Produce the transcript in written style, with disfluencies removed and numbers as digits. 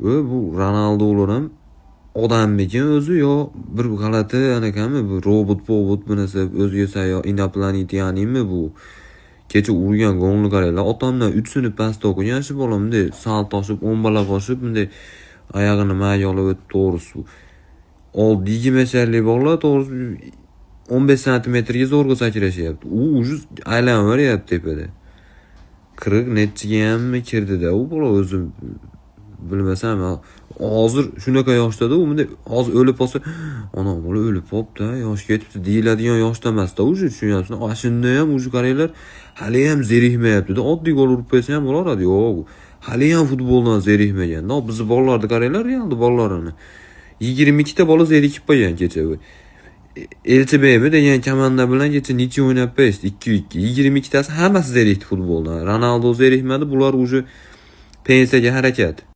Va bu Ronaldolar ham odammikin o'zi yo bir g'alati anaqami bu robot bu narsa o'ziga sayo inoplaniyanimi bu. Kecha urgan golni qaranglar. Otamdan 3 sinf pastda o'qigan shu bolamda sal toshib, o'mbalab boshib bunday oyog'ini mayolab o'tib to'g'risi. Oldi 20 metrlik bog'lar to'g'risi 15 santimetrga zo'rg'a sachrashyapti. U ujuz aylanib tepada. 40 netchiga hammi kirdi-da. U bola o'zim bilmasam hozir shunaqa yoshda-da, u bunday hozir o'lib qolsa, "Ana bola o'lib qopti, yosh ketibdi" deyiladigan yoshda emas-da, ujuz tushunyapsizmi? Shunda ham ujuz qaranglar, hali ham zerikmayapti-da. Oddiy gol urib qo'ysa ham bo'lardi. Yo'q, hali ham futboldan zerikmagan-da. Bizni bolalarni qaranglar, Realni bolalarini. 22 ta bola zerikib qo'ygan kecha bu. Elchibeymi degan komanda bilan kecha necha o'ynab qo'yishdi? 2-2. 22 tasi hammasi zerikdi futboldan. Ronaldo zerikmadi, bular uje pensiyaga harakat.